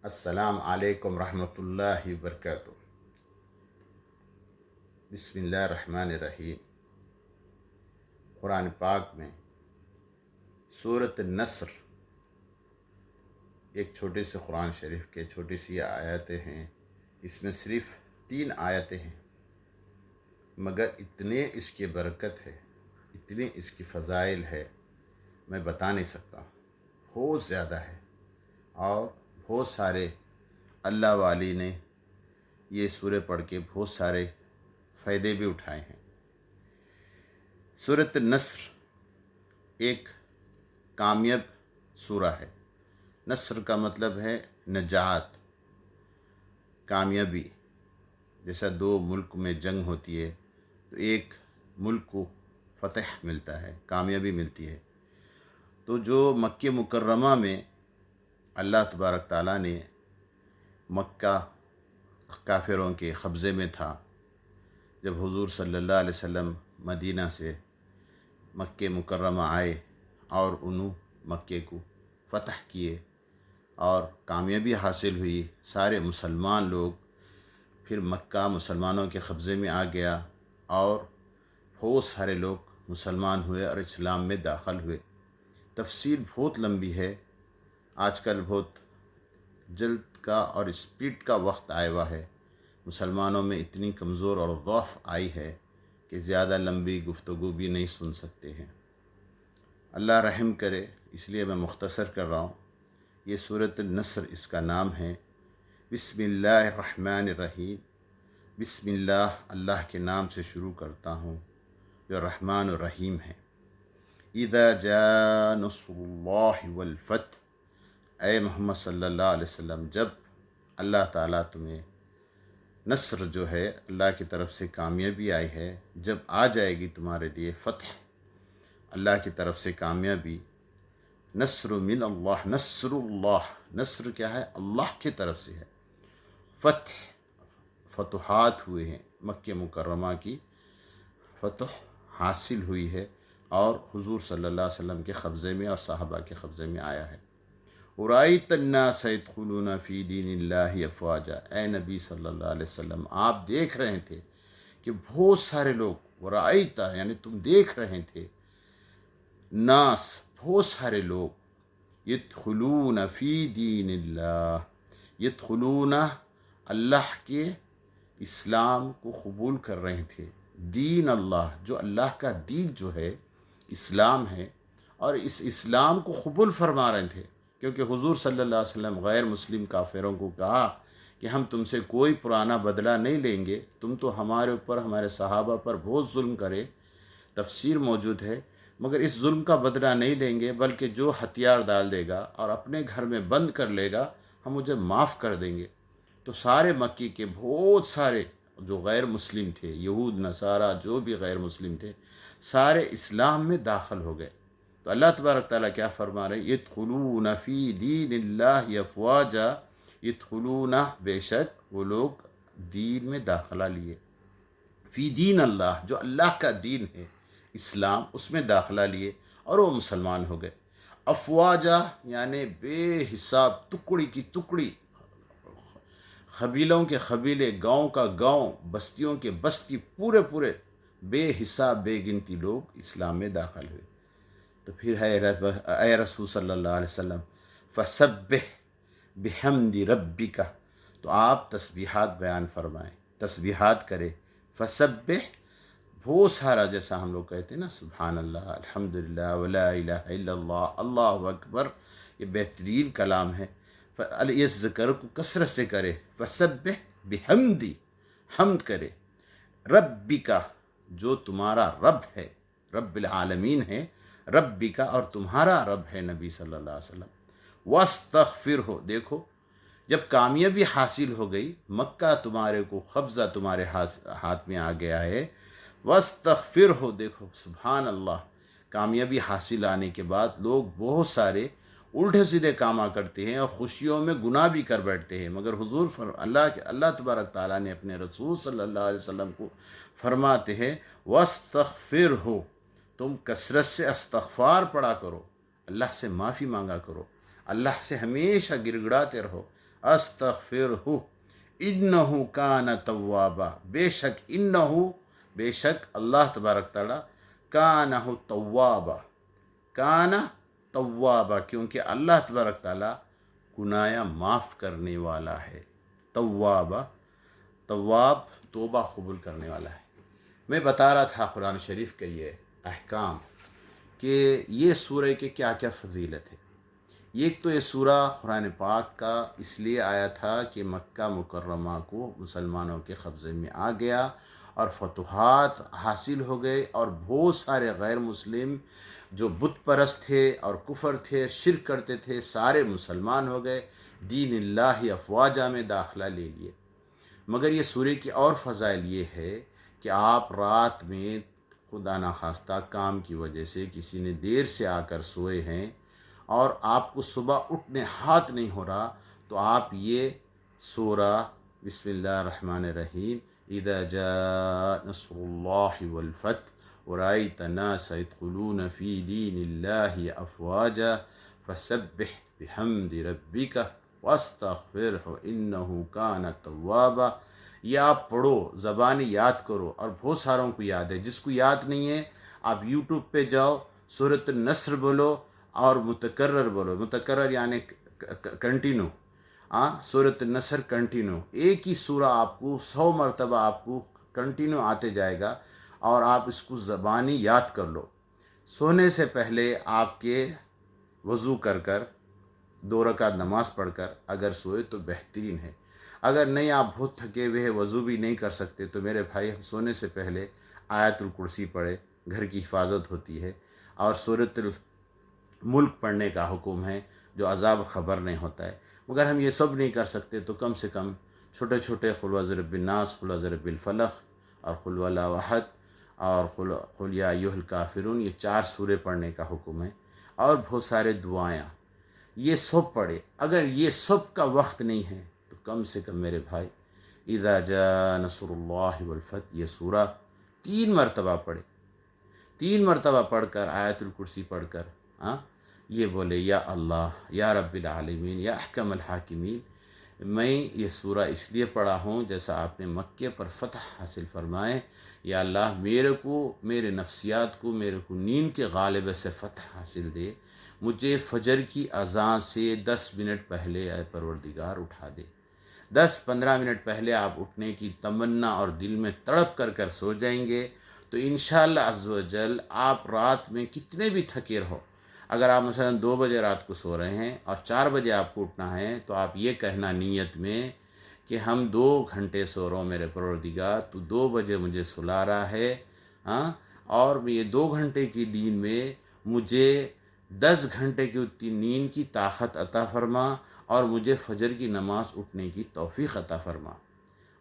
السلام علیکم ورحمۃ اللہ وبرکاتہ۔ بسم اللہ الرحمن الرحیم۔ قرآن پاک میں سورۃ النصر ایک چھوٹے سے قرآن شریف کے چھوٹی سی آیتیں ہیں۔ اس میں صرف 3 آیتیں ہیں، مگر اتنے اس کی برکت ہے، اتنی اس کی فضائل ہے، میں بتا نہیں سکتا، بہت زیادہ ہے۔ اور بہت سارے اللہ والی نے یہ سورہ پڑھ کے بہت سارے فائدے بھی اٹھائے ہیں۔ سورۃ النصر ایک کامیاب سورہ ہے۔ نصر کا مطلب ہے نجات، کامیابی۔ جیسا 2 ملک میں جنگ ہوتی ہے تو ایک ملک کو فتح ملتا ہے، کامیابی ملتی ہے۔ تو جو مکہ مکرمہ میں اللہ تبارک تعالیٰ نے مکہ کافروں کے قبضے میں تھا، جب حضور صلی اللہ علیہ وسلم مدینہ سے مکہ مکرمہ آئے اور انہوں مکے کو فتح کیے اور کامیابی حاصل ہوئی، سارے مسلمان لوگ، پھر مکہ مسلمانوں کے قبضے میں آ گیا اور بہت سارے لوگ مسلمان ہوئے اور اسلام میں داخل ہوئے۔ تفصیل بہت لمبی ہے، آج کل بہت جلد کا اور اسپیڈ کا وقت آیا ہوا ہے۔ مسلمانوں میں اتنی کمزور اور ضعف آئی ہے کہ زیادہ لمبی گفتگو بھی نہیں سن سکتے ہیں۔ اللہ رحم کرے، اس لیے میں مختصر کر رہا ہوں۔ یہ سورۃ النصر اس کا نام ہے۔ بسم اللہ الرحمن الرحیم۔ بسم اللہ، اللہ کے نام سے شروع کرتا ہوں جو رحمان الرحیم ہے۔ اذا جاء نصر اللہ والفتح، اے محمد صلی اللہ علیہ وسلم، جب اللہ تعالیٰ تمہیں نصر جو ہے اللہ کی طرف سے کامیابی آئی ہے، جب آ جائے گی تمہارے لیے فتح، اللہ کی طرف سے کامیابی، نصر من اللہ، نصر اللہ، نصر کیا ہے؟ اللہ کی طرف سے ہے۔ فتح، فتوحات ہوئے ہیں، مکہ مکرمہ کی فتح حاصل ہوئی ہے اور حضور صلی اللہ علیہ وسلم کے قبضے میں اور صحابہ کے قبضے میں آیا ہے۔ وَرَأَيْتَ النَّاسَ يَدْخُلُونَ فِي دِينِ اللَّهِ أَفْوَاجًا، اے نبی صلی اللہ علیہ وسلم، آپ دیکھ رہے تھے کہ بہت سارے لوگ، وَرَأَيْتَ یعنی تم دیکھ رہے تھے، ناس بہت سارے لوگ، يَدْخُلُونَ فِي دِينِ اللَّهِ، يَدْخُلُونَ اللہ کے اسلام کو قبول کر رہے تھے۔ دین اللہ، جو اللہ کا دین جو ہے اسلام ہے، اور اس اسلام کو قبول فرما رہے تھے، کیونکہ حضور صلی اللہ علیہ وسلم غیر مسلم کافروں کو کہا کہ ہم تم سے کوئی پرانا بدلہ نہیں لیں گے، تم تو ہمارے اوپر، ہمارے صحابہ پر بہت ظلم کرے، تفسیر موجود ہے، مگر اس ظلم کا بدلہ نہیں لیں گے، بلکہ جو ہتھیار ڈال دے گا اور اپنے گھر میں بند کر لے گا، ہم اسے معاف کر دیں گے۔ تو سارے مکی کے بہت سارے جو غیر مسلم تھے، یہود نصارہ جو بھی غیر مسلم تھے، سارے اسلام میں داخل ہو گئے۔ تو اللہ تبارک تعالیٰ کیا فرما رہے ہیں؟ يَدْخُلُونَ فِي دِينِ اللَّهِ أَفْوَاجًا، يَدْخُلُونَ، بے شک وہ لوگ دین میں داخلہ لیے، فی دین اللہ، جو اللہ کا دین ہے اسلام، اس میں داخلہ لیے اور وہ مسلمان ہو گئے۔ افواجا یعنی بے حساب، ٹکڑی کی ٹکڑی، قبیلوں کے قبیلے، گاؤں کا گاؤں، بستیوں کے بستی، پورے بے حساب بے گنتی لوگ اسلام میں داخل ہوئے۔ تو پھر اے رسول صلی اللہ علیہ وسلم، فسبح بحمد ربک، تو آپ تسبیحات بیان فرمائیں، تسبیحات کرے۔ فسبح، بہت سارا، جیسا ہم لوگ کہتے ہیں نا، سبحان اللہ، الحمدللہ، ولا الہ الا اللہ، اللہ اکبر، یہ بہترین کلام ہے۔ اس ذکر کو کثرت سے کرے۔ فسبح بحمدی، حمد کرے، ربکا، جو تمہارا رب ہے، رب العالمین ہے، ربکا، اور تمہارا رب ہے نبی صلی اللہ علیہ وسلم، واستغفرہ، دیکھو جب کامیابی حاصل ہو گئی، مکہ تمہارے کو قبضہ تمہارے ہاتھ میں آ گیا ہے، واستغفرہ، دیکھو سبحان اللہ، کامیابی حاصل آنے کے بعد لوگ بہت سارے الٹے سیدھے کام کرتے ہیں اور خوشیوں میں گناہ بھی کر بیٹھتے ہیں، مگر حضور اللہ تبارک تعالیٰ نے اپنے رسول صلی اللہ علیہ وسلم کو فرماتے ہیں، واستغفرہ، تم کثرت سے استغفار پڑھا کرو، اللہ سے معافی مانگا کرو، اللہ سے ہمیشہ گڑ گڑاتے رہو، अस्तगफिरहु इन्नहु कान तव्वाबा, बेशक इन्नहु, बेशक अल्लाह तबारक ताला, कानहु तव्वाबा, काना तव्वाबा, क्योंकि अल्लाह तबारक ताला गुनाह माफ़ करने वाला है। तव्वाबा, तव्वाब तौबा कबूल करने वाला है। मैं बता रहा था कुरान शरीफ के ये अहकाम कि ये सूरह के क्या क्या फजीलत है। एक तो ये सूरा कुरान पाक का इसलिए आया था कि मक्का मुकर्रमा को मुसलमानों के कब्ज़े में आ गया और फतुहात हासिल हो गए, और बहुत सारे गैर मुस्लिम जो बुत परस्त थे और कुफर थे, शिरक करते थे, सारे मुसलमान हो गए, दीन अल्लाह अफवाजा में दाखिला ले लिए। मगर ये सूरह की और फ़ज़ाइल ये है कि आप रात में खुदा ना खास्ता काम की वजह से किसी ने देर से आकर सोए हैं और आपको सुबह उठने हाथ नहीं हो रहा, तो आप ये सूरा बिस्मिल्लाहिर्रहमानिर्रहीम इज़ा जाअ नस्रुल्लाहि वल फतह व रअयत अन्नास यदखुलून फ़ी दीनिल्लाहि अफ़वाजा फसब्बिह बिहम्दि रब्बिका वस्तग़फिरहु इन्नहु कान तव्वाबा, ये आप पढ़ो, ज़बानी याद करो। और बहुत सारों को याद है, जिसको याद नहीं है आप यूट्यूब पे जाओ, सूरत नस्र बोलो और मुतकर्रर बोलो, मुतकर्रर यानी कंटिन्यू, सूरत नस्र कंटिन्यू, एक ही सूरा आपको 100 मरतबा आपको कंटिन्यू आते जाएगा, और आप इसको ज़बानी याद कर लो। सोने से पहले आपके वज़ू कर कर 2 रकात नमाज़ पढ़कर अगर सोए तो बेहतरीन है। अगर नहीं, आप बहुत थके हुए हैं, वज़ू भी नहीं कर सकते, तो मेरे भाई हम सोने से पहले आयतुल कुर्सी पढ़े, घर की हिफाजत होती है। और सूरतुल मुल्क पढ़ने का हुक्म है, जो अज़ाब ख़बर नहीं होता है। मगर हम ये सब नहीं कर सकते, तो कम से कम छोटे छोटे कुल औज़ु बिन्नास, कुल औज़ु बिल फलक़ और कुल वल्लाहु अहद और कुल या अय्युहल काफ़िरून, ये 4 सूरे पढ़ने का हुक्म है। और बहुत सारे दुआएँ ये सब पढ़े। अगर ये सब का वक्त नहीं है तो कम से कम मेरे भाई इज़ा जा नस्रुल्लाहि वल फतह ये सूरा 3 मरतबा पढ़े। 3 मरतबा पढ़कर आयतुल कुर्सी पढ़कर ये बोले, या अल्लाह या रब्बिल आलमीन या अहकमुल हाकिमीन, मैं ये सूरा इसलिए पढ़ा हूँ जैसा आपने मक्के पर फ़तह हासिल फरमाए। या अल्लाह मेरे को, मेरे नफ्सियात को, मेरे को नींद के गालिब से फ़तह हासिल दे। मुझे फ़जर की अज़ान से 10 मिनट पहले ऐ परवरदिगार उठा दे। 10-15 मिनट पहले आप उठने की तमन्ना और दिल में तड़प कर कर सो जाएंगे, तो इंशाअल्लाह अज़्ज़ व जल आप रात में कितने भी थके रहो, अगर आप मसलन 2 बजे रात को सो रहे हैं और 4 बजे आपको उठना है, तो आप ये कहना नीयत में कि हम 2 घंटे सो रहा हूँ मेरे परवरदिगार, तो 2 बजे मुझे सुला रहा है, और ये 2 घंटे की नींद में मुझे 10 घंटे की उतनी नींद की ताकत अता फरमा, और मुझे फ़जर की नमाज़ उठने की तौफ़ीक़ अता फरमा।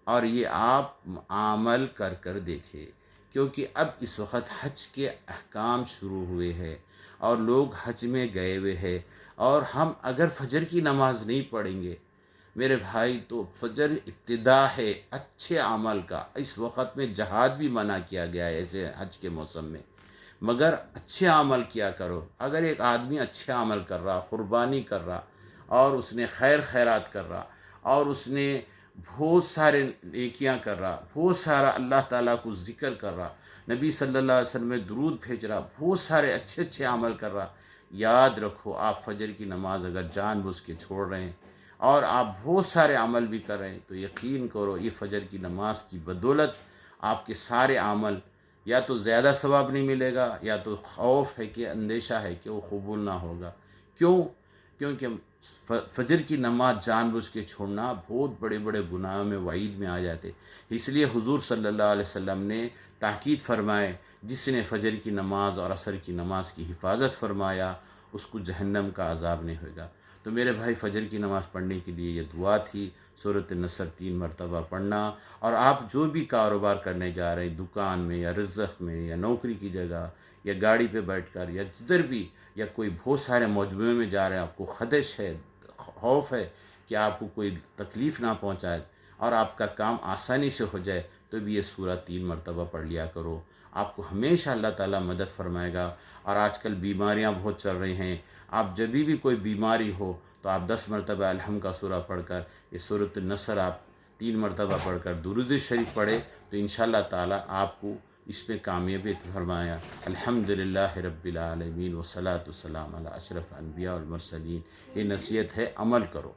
और ये आप अमल कर कर देखें, क्योंकि अब इस वक्त हज के अहकाम शुरू हुए हैं और लोग हज में गए हुए हैं, और हम अगर फ़जर की नमाज़ नहीं पढ़ेंगे मेरे भाई, तो फ़जर इब्तिदा है अच्छे अमल का। इस वक्त में जहाद भी मना किया गया है ऐसे हज के मौसम में, मगर अच्छे अमल किया करो। अगर एक आदमी अच्छे अमल कर रहा, क़ुरबानी कर रहा, और उसने खैरात कर रहा, और उसने बहुत सारे नेकियां कर रहा, बहुत सारा अल्लाह ताला को ज़िक्र कर रहा, नबी सल्लल्लाहु अलैहि वसल्लम में दुरूद भेज रहा, बहुत सारे अच्छे अच्छे अमल कर रहा, याद रखो आप फ़जर की नमाज़ अगर जानबूझ के छोड़ रहे हैं और आप बहुत सारे अमल भी कर रहे हैं, तो यकीन करो ये फ़जर की नमाज की बदौलत आपके सारे अमल या तो ज़्यादा सवाब नहीं मिलेगा, या तो खौफ है कि, अंदेशा है कि वो कबूल ना होगा। क्यों? क्योंकि फ़जर की नमाज जानबूझ के छोड़ना बहुत बड़े बड़े गुनाहों में, वईद में आ जाते। इसलिए हुज़ूर सल्लल्लाहु अलैहि वसल्लम ने ताकीद फरमाए, जिसने फ़जर की नमाज और असर की नमाज की हिफाजत फरमाया उसको जहन्नम का अज़ाब नहीं होगा। तो मेरे भाई फ़जर की नमाज़ पढ़ने के लिए ये दुआ थी, सूरत नसर 3 मरतबा पढ़ना। और आप जो भी कारोबार करने जा रहे हैं, दुकान में या रिज़्क़ में या नौकरी की जगह या गाड़ी पे बैठकर या जिधर भी, या कोई बहुत सारे मजमुए में जा रहे हैं, आपको खदश है, खौफ है कि आपको कोई तकलीफ़ ना पहुँचाए और आपका काम आसानी से हो जाए, तो भी ये सूरा 3 मरतबा पढ़ लिया करो। आपको हमेशा अल्लाह ताला मदद फरमाएगा। और आजकल बीमारियां बहुत चल रही हैं, आप जब भी कोई बीमारी हो تو آپ 10 مرتبہ الحمد کا سورہ پڑھ کر یہ سورۃ النصر آپ 3 مرتبہ پڑھ کر درود شریف پڑھے تو انشاءاللہ تعالی آپ کو اس میں کامیابی عطا فرمایا۔ الحمدللہ رب العالمین والصلاۃ والسلام علی اشرف الانبیاء والمرسلین۔ یہ نصیحت ہے، عمل کرو۔